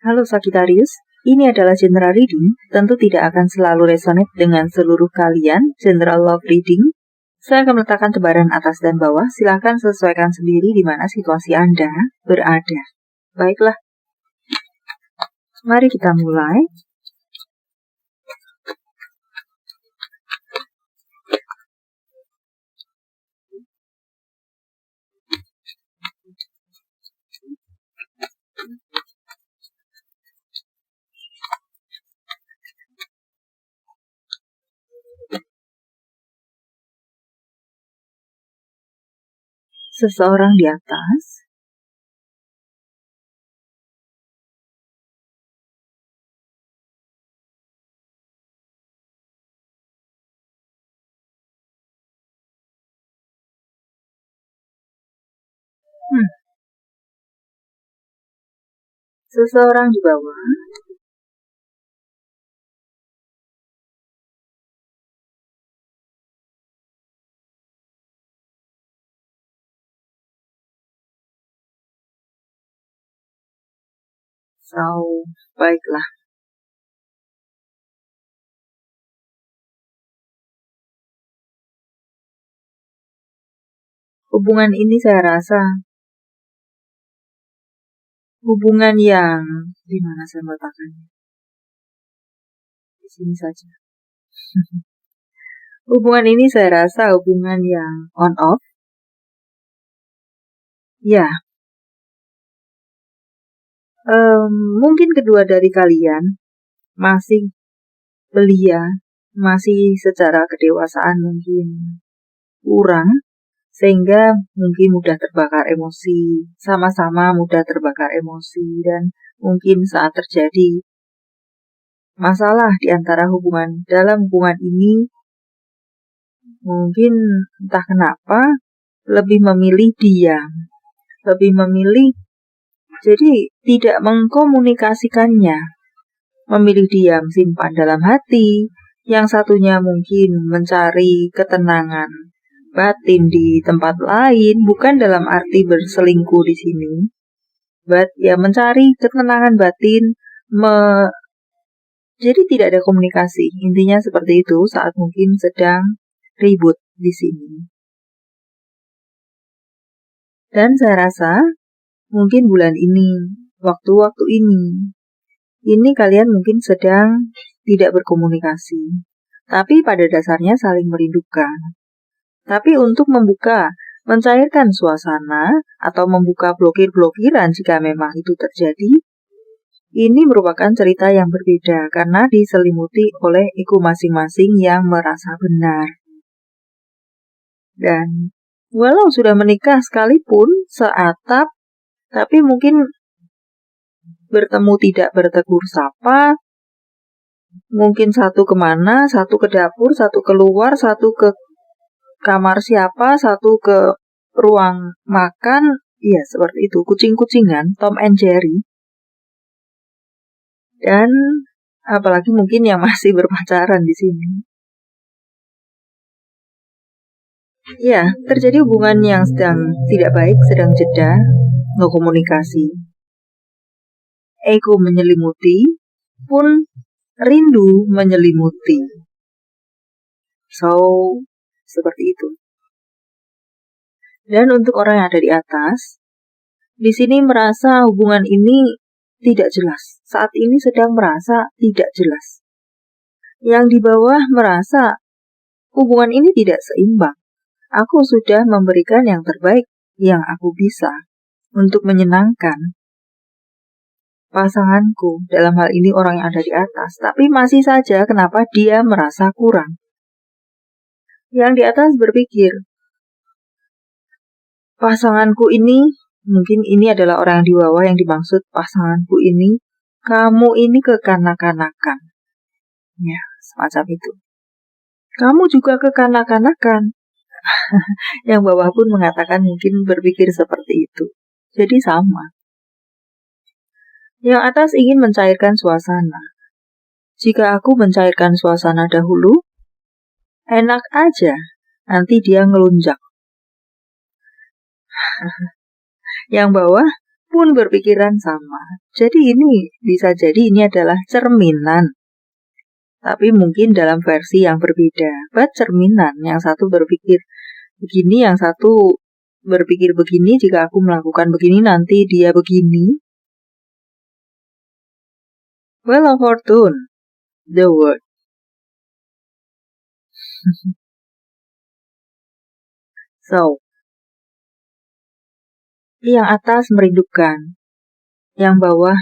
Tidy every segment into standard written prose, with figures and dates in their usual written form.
Halo Sagittarius, ini adalah general reading, tentu tidak akan selalu resonate dengan seluruh kalian, general love reading. Saya akan meletakkan tebaran atas dan bawah, silahkan sesuaikan sendiri di mana situasi Anda berada. Baiklah, mari kita mulai. Seseorang di atas, seseorang di bawah, baiklah. Hubungan ini saya rasa hubungan yang di mana saya meletakkannya? Di sini saja. Hubungan ini saya rasa hubungan yang on off. Ya. Mungkin kedua dari kalian masih belia, masih secara kedewasaan mungkin kurang, sehingga mungkin mudah terbakar emosi, sama-sama mudah terbakar emosi, dan mungkin saat terjadi masalah di antara dalam hubungan ini, mungkin entah kenapa lebih memilih diam, lebih memilih jadi tidak mengkomunikasikannya, memilih diam, simpan dalam hati. Yang satunya mungkin mencari ketenangan batin di tempat lain, bukan dalam arti berselingkuh di sini, but ya mencari ketenangan batin, jadi tidak ada komunikasi. Intinya seperti itu saat mungkin sedang ribut di sini. Dan saya rasa mungkin bulan ini, waktu-waktu ini kalian mungkin sedang tidak berkomunikasi, tapi pada dasarnya saling merindukan. Tapi untuk mencairkan suasana, atau membuka blokir-blokiran jika memang itu terjadi, ini merupakan cerita yang berbeda, karena diselimuti oleh ego masing-masing yang merasa benar. Dan walau sudah menikah sekalipun, seatap, tapi mungkin bertemu tidak bertegur sapa, mungkin satu kemana, satu ke dapur, satu keluar, satu ke kamar siapa, satu ke ruang makan, ya seperti itu, kucing-kucingan, Tom and Jerry. Dan apalagi mungkin yang masih berpacaran di sini. Ya, terjadi hubungan yang sedang tidak baik, sedang jeda, no komunikasi. Ego menyelimuti, pun rindu menyelimuti. So, seperti itu. Dan untuk orang yang ada di atas, di sini merasa hubungan ini tidak jelas. Saat ini sedang merasa tidak jelas. Yang di bawah merasa hubungan ini tidak seimbang. Aku sudah memberikan yang terbaik yang aku bisa untuk menyenangkan pasanganku, dalam hal ini orang yang ada di atas, tapi masih saja kenapa dia merasa kurang. Yang di atas berpikir, pasanganku ini, mungkin ini adalah orang yang di bawah yang dimaksud pasanganku ini, kamu ini kekanak-kanakan. Ya, semacam itu. Kamu juga kekanak-kanakan. Yang bawah pun mengatakan mungkin berpikir seperti itu. Jadi sama. Yang atas ingin mencairkan suasana. Jika aku mencairkan suasana dahulu, enak aja, nanti dia ngelunjak. Yang bawah pun berpikiran sama. Jadi ini bisa jadi ini adalah cerminan. Tapi mungkin dalam versi yang berbeda. But cerminan, yang satu berpikir begini, yang satu berpikir begini, jika aku melakukan begini nanti dia begini. Well of fortune, the word. So, yang atas merindukan, yang bawah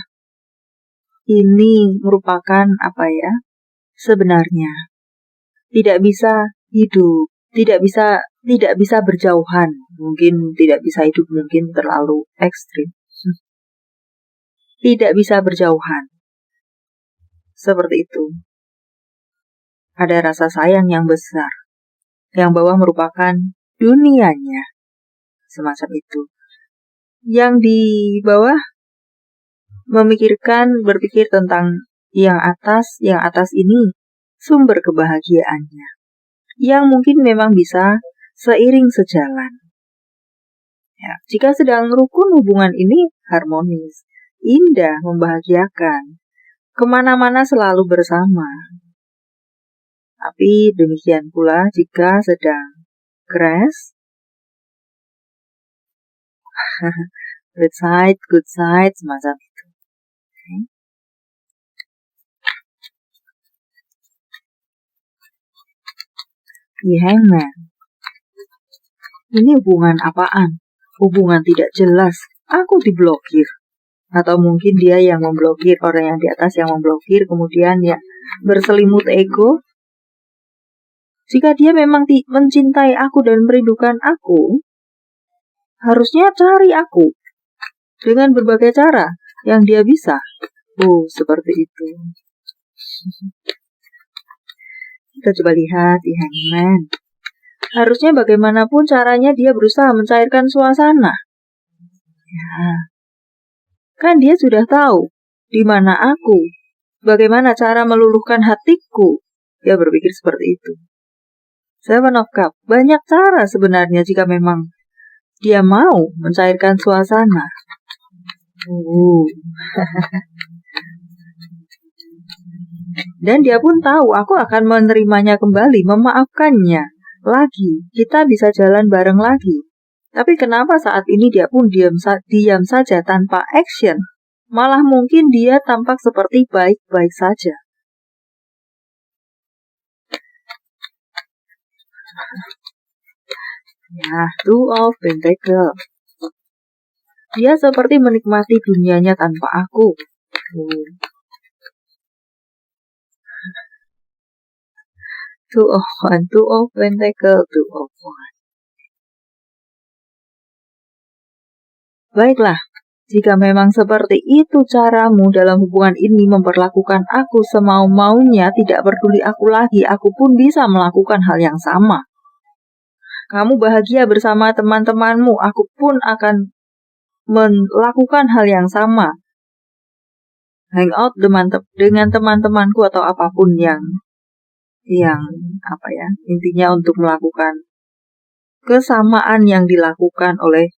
ini merupakan apa ya? Sebenarnya tidak bisa hidup, tidak bisa berjauhan. Mungkin tidak bisa hidup, mungkin terlalu ekstrim. Tidak bisa berjauhan. Seperti itu. Ada rasa sayang yang besar. Yang bawah merupakan dunianya. Semacam itu. Yang di bawah berpikir tentang yang atas ini sumber kebahagiaannya. Yang mungkin memang bisa seiring sejalan. Ya, jika sedang rukun hubungan ini harmonis, indah, membahagiakan, kemana-mana selalu bersama. Tapi demikian pula jika sedang crash, good side, semacam itu. Okay. The Hangman. Ini hubungan apaan? Hubungan tidak jelas. Aku diblokir. Atau mungkin dia yang memblokir, orang yang di atas yang memblokir, kemudian ya berselimut ego. Jika dia memang mencintai aku dan merindukan aku, harusnya cari aku dengan berbagai cara yang dia bisa. Oh, seperti itu. Kita coba lihat di Hangman. Harusnya bagaimanapun caranya dia berusaha mencairkan suasana. Ya, kan dia sudah tahu di mana aku, bagaimana cara meluluhkan hatiku. Dia berpikir seperti itu. Seven of Cups, banyak cara sebenarnya jika memang dia mau mencairkan suasana. Dan dia pun tahu aku akan menerimanya kembali, memaafkannya lagi. Kita bisa jalan bareng lagi. Tapi kenapa saat ini dia pun diam saja tanpa action? Malah mungkin dia tampak seperti baik-baik saja. Ya, Two of Pentacles. Dia seperti menikmati dunianya tanpa aku. Two of Pentacles, Two of Wands. Baiklah, jika memang seperti itu caramu dalam hubungan ini memperlakukan aku semau-maunya, tidak peduli aku lagi, aku pun bisa melakukan hal yang sama. Kamu bahagia bersama teman-temanmu, aku pun akan melakukan hal yang sama. Hangout dengan teman-temanku atau apapun yang apa ya, intinya untuk melakukan kesamaan yang dilakukan oleh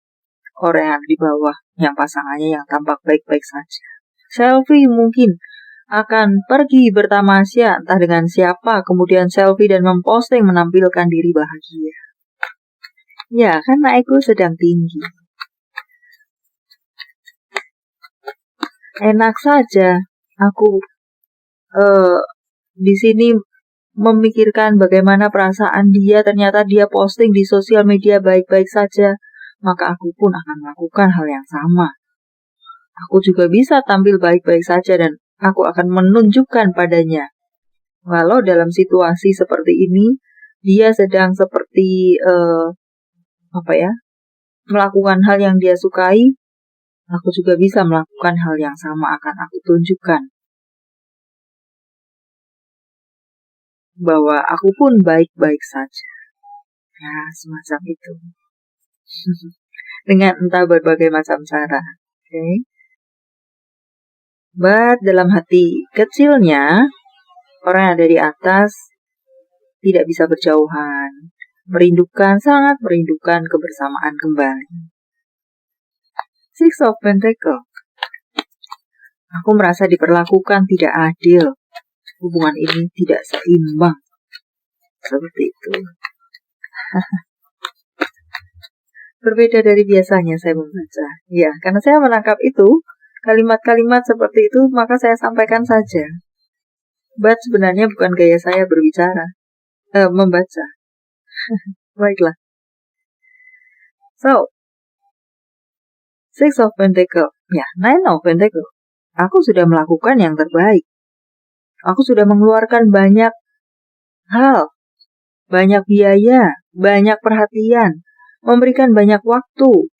orang yang di bawah, yang pasangannya yang tampak baik-baik saja. Selfie mungkin akan pergi bertamasya entah dengan siapa, kemudian selfie dan memposting menampilkan diri bahagia. Ya, karena ego sedang tinggi. Enak saja aku di sini memikirkan bagaimana perasaan dia, ternyata dia posting di sosial media baik-baik saja, maka aku pun akan melakukan hal yang sama. Aku juga bisa tampil baik-baik saja dan aku akan menunjukkan padanya. Walau dalam situasi seperti ini, dia sedang seperti melakukan hal yang dia sukai, aku juga bisa melakukan hal yang sama, akan aku tunjukkan bahwa aku pun baik-baik saja. Ya, semacam itu. Dengan entah berbagai macam cara. Okay? But dalam hati kecilnya, orang yang ada di atas tidak bisa berjauhan. Sangat merindukan kebersamaan kembali. Six of Pentacles. Aku merasa diperlakukan tidak adil. Hubungan ini tidak seimbang. Seperti itu. Berbeda dari biasanya saya membaca. Ya, karena saya menangkap itu, kalimat-kalimat seperti itu, maka saya sampaikan saja. But sebenarnya bukan gaya saya berbicara, membaca. Baiklah. So, Six of Pentacles. Ya, Nine of Pentacles. Aku sudah melakukan yang terbaik. Aku sudah mengeluarkan banyak hal, banyak biaya, banyak perhatian, memberikan banyak waktu,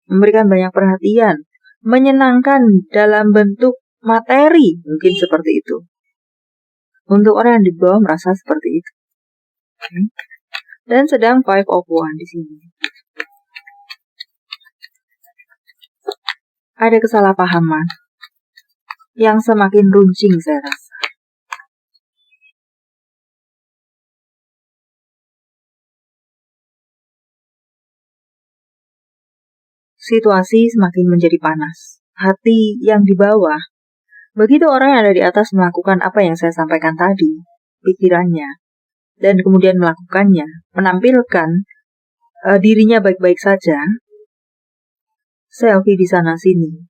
memberikan banyak perhatian, menyenangkan dalam bentuk materi, mungkin seperti itu. Untuk orang yang di bawah merasa seperti itu. Dan sedang Five of Wands di sini. Ada kesalahpahaman yang semakin runcing saya rasa. Situasi semakin menjadi panas. Hati yang di bawah, begitu orang yang ada di atas melakukan apa yang saya sampaikan tadi, pikirannya, dan kemudian melakukannya, menampilkan dirinya baik-baik saja, selfie di sana-sini,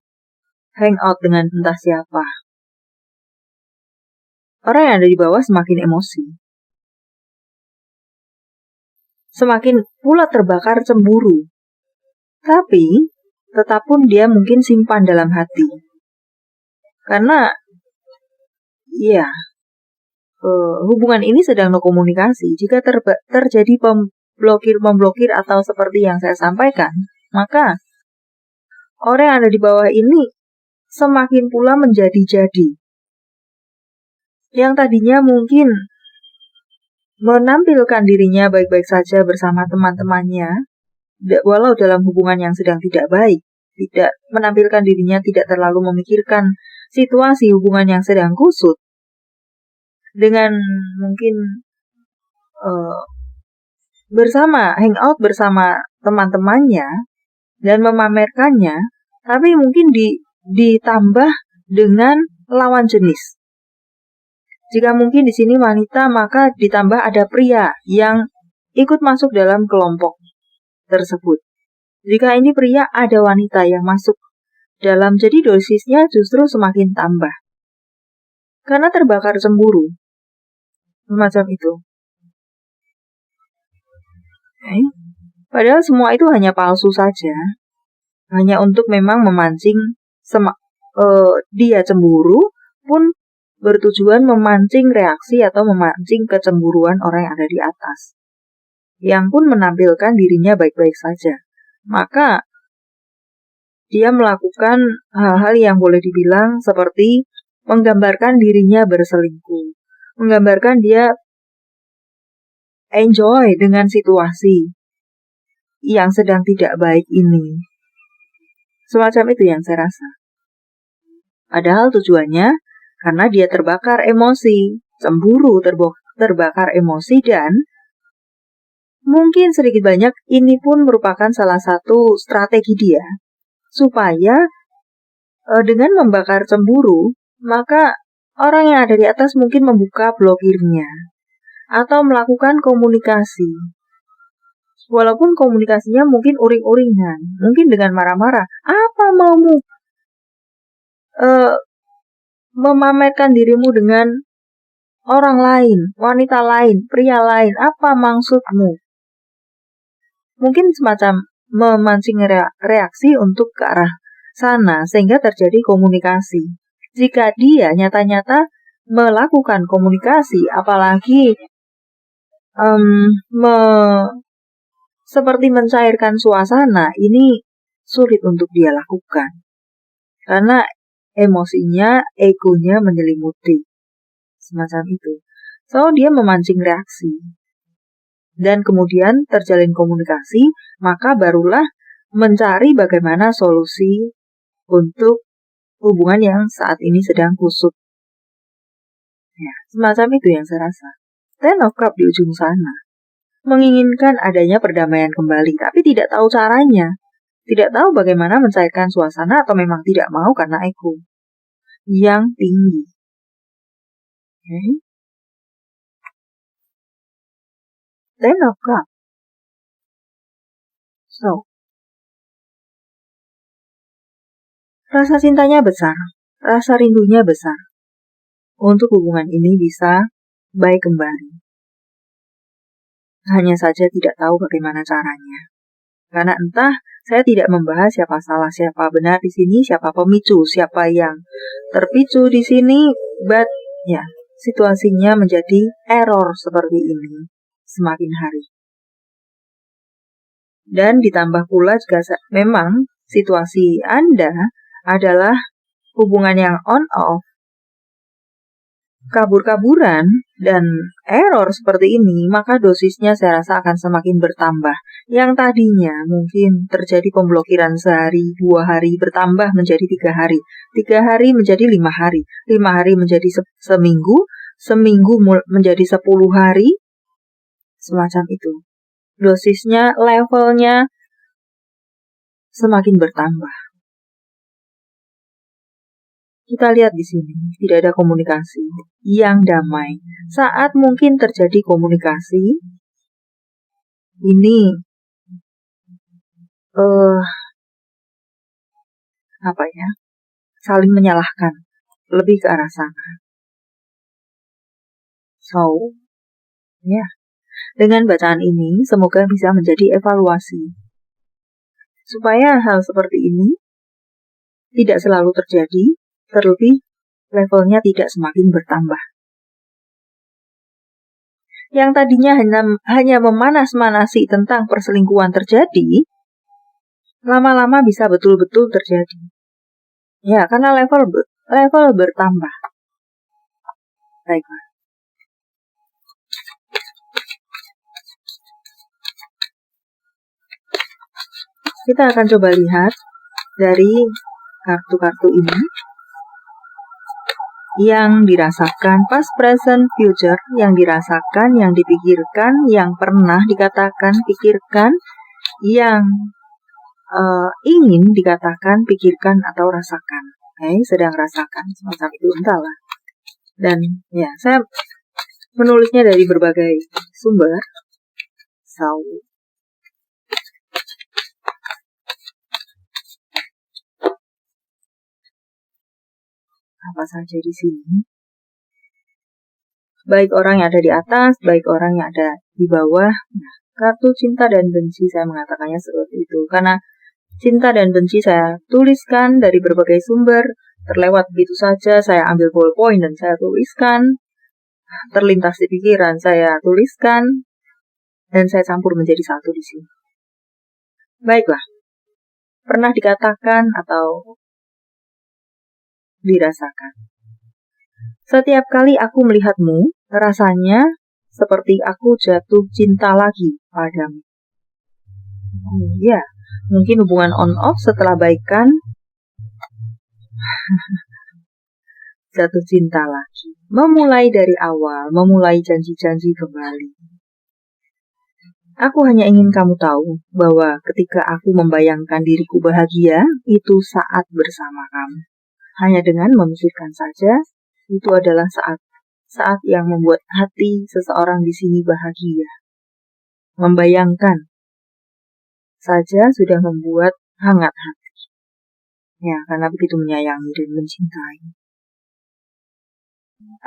hangout dengan entah siapa. Orang yang ada di bawah semakin emosi. Semakin pula terbakar cemburu. Tapi, tetap pun dia mungkin simpan dalam hati. Karena, ya, hubungan ini sedang no komunikasi. Jika terjadi memblokir atau seperti yang saya sampaikan, maka orang yang ada di bawah ini semakin pula menjadi-jadi. Yang tadinya mungkin menampilkan dirinya baik-baik saja bersama teman-temannya, walau dalam hubungan yang sedang tidak baik, tidak menampilkan dirinya, tidak terlalu memikirkan situasi hubungan yang sedang kusut, dengan mungkin hangout bersama teman-temannya dan memamerkannya, tapi mungkin ditambah dengan lawan jenis. Jika mungkin di sini wanita, maka ditambah ada pria yang ikut masuk dalam kelompok tersebut. Jika ini pria, ada wanita yang masuk dalam, jadi dosisnya justru semakin tambah. Karena terbakar cemburu. Semacam itu. Padahal semua itu hanya palsu saja. Hanya untuk memang memancing dia cemburu, pun bertujuan memancing reaksi atau memancing kecemburuan orang yang ada di atas. Yang pun menampilkan dirinya baik-baik saja. Maka dia melakukan hal-hal yang boleh dibilang seperti menggambarkan dirinya berselingkuh, menggambarkan dia enjoy dengan situasi yang sedang tidak baik ini. Semacam itu yang saya rasa. Padahal tujuannya karena dia terbakar emosi, cemburu, terbakar emosi, dan mungkin sedikit banyak ini pun merupakan salah satu strategi dia supaya dengan membakar cemburu, maka orang yang ada di atas mungkin membuka blokirnya atau melakukan komunikasi. Walaupun komunikasinya mungkin uring-uringan, mungkin dengan marah-marah. Apa maumu? Memamerkan dirimu dengan orang lain, wanita lain, pria lain. Apa maksudmu? Mungkin semacam memancing reaksi untuk ke arah sana sehingga terjadi komunikasi. Jika dia nyata-nyata melakukan komunikasi, apalagi seperti mencairkan suasana, ini sulit untuk dia lakukan. Karena emosinya, egonya menyelimuti. Semacam itu. So, dia memancing reaksi. Dan kemudian terjalin komunikasi, maka barulah mencari bagaimana solusi untuk hubungan yang saat ini sedang kusut. Ya, semacam itu yang saya rasa. Ten of Cups di ujung sana. Menginginkan adanya perdamaian kembali, tapi tidak tahu caranya. Tidak tahu bagaimana mencairkan suasana atau memang tidak mau karena ego yang tinggi. Okay. Ten of Cups. So, rasa cintanya besar, rasa rindunya besar. Untuk hubungan ini bisa baik kembali. Hanya saja tidak tahu bagaimana caranya. Karena entah saya tidak membahas siapa salah, siapa benar di sini, siapa pemicu, siapa yang terpicu di sini, but ya, situasinya menjadi error seperti ini semakin hari. Dan ditambah pula jika memang situasi Anda adalah hubungan yang on-off, kabur-kaburan, dan error seperti ini, maka dosisnya saya rasa akan semakin bertambah. Yang tadinya mungkin terjadi pemblokiran sehari, 2 hari, bertambah menjadi 3 hari. 3 hari menjadi 5 hari. 5 hari menjadi seminggu. Seminggu menjadi 10 hari. Semacam itu. Dosisnya, levelnya semakin bertambah. Kita lihat di sini, tidak ada komunikasi yang damai. Saat mungkin terjadi komunikasi, ini saling menyalahkan, lebih ke arah sana. So, ya, dengan bacaan ini semoga bisa menjadi evaluasi supaya hal seperti ini tidak selalu terjadi. Terlebih, levelnya tidak semakin bertambah. Yang tadinya hanya memanas-manasi tentang perselingkuhan terjadi, lama-lama bisa betul-betul terjadi. Ya, karena level bertambah. Baiklah. Kita akan coba lihat dari kartu-kartu ini. Yang dirasakan past, present, future, yang dirasakan, yang dipikirkan, yang pernah dikatakan, pikirkan, yang ingin dikatakan, pikirkan, atau rasakan. Sedang rasakan, semacam itu, entahlah. Dan ya, saya menulisnya dari berbagai sumber. So, apa saja di sini. Baik orang yang ada di atas, baik orang yang ada di bawah. Nah, kartu cinta dan benci saya mengatakannya seperti itu. Karena cinta dan benci saya tuliskan dari berbagai sumber, terlewat begitu saja, saya ambil ballpoint dan saya tuliskan. Terlintas di pikiran, saya tuliskan. Dan saya campur menjadi satu di sini. Baiklah. Pernah dikatakan atau dirasakan. Setiap kali aku melihatmu, rasanya seperti aku jatuh cinta lagi padamu. Ya, mungkin hubungan on-off setelah baikan, jatuh cinta lagi. Memulai dari awal, memulai janji-janji kembali. Aku hanya ingin kamu tahu bahwa ketika aku membayangkan diriku bahagia, itu saat bersama kamu. Hanya dengan memikirkan saja, itu adalah saat yang membuat hati seseorang di sini bahagia. Membayangkan saja sudah membuat hangat hati. Ya, karena begitu menyayangi dan mencintai.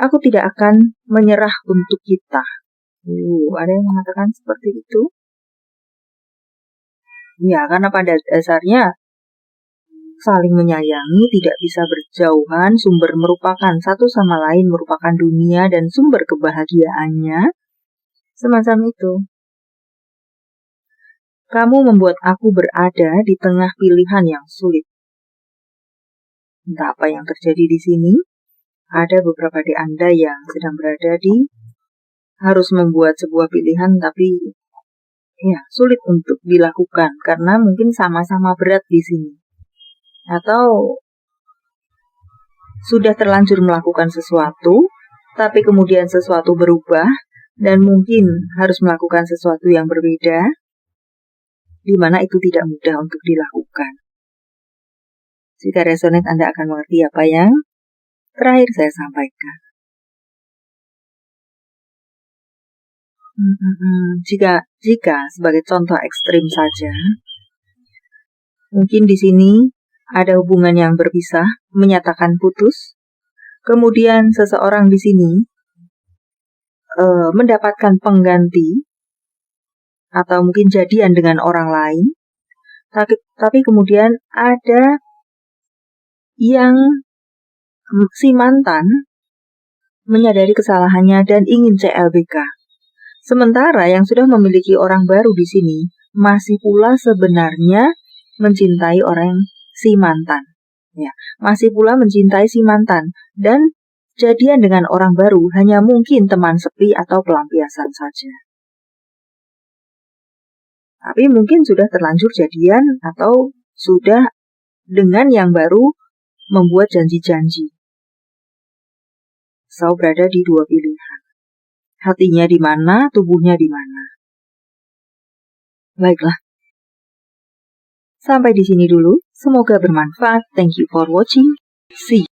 Aku tidak akan menyerah untuk kita. Ada yang mengatakan seperti itu? Ya, karena pada dasarnya saling menyayangi, tidak bisa berjauhan, sumber merupakan satu sama lain, merupakan dunia dan sumber kebahagiaannya. Semacam itu. Kamu membuat aku berada di tengah pilihan yang sulit. Entah apa yang terjadi di sini, ada beberapa di Anda yang sedang berada di harus membuat sebuah pilihan, tapi ya sulit untuk dilakukan karena mungkin sama-sama berat di sini. Atau sudah terlanjur melakukan sesuatu, tapi kemudian sesuatu berubah, dan mungkin harus melakukan sesuatu yang berbeda. di mana itu tidak mudah untuk dilakukan. Jika resonate, Anda akan mengerti apa yang terakhir saya sampaikan. Jika sebagai contoh ekstrim saja, mungkin di sini ada hubungan yang berpisah, menyatakan putus. Kemudian seseorang di sini mendapatkan pengganti atau mungkin jadian dengan orang lain. Tapi kemudian ada yang si mantan menyadari kesalahannya dan ingin CLBK. Sementara yang sudah memiliki orang baru di sini masih pula sebenarnya mencintai si mantan. Ya, masih pula mencintai si mantan dan jadian dengan orang baru hanya mungkin teman sepi atau pelampiasan saja. Tapi mungkin sudah terlanjur jadian atau sudah dengan yang baru membuat janji-janji. So, berada di dua pilihan. Hatinya di mana, tubuhnya di mana. Baiklah. Sampai di sini dulu. Semoga bermanfaat. Thank you for watching. See you.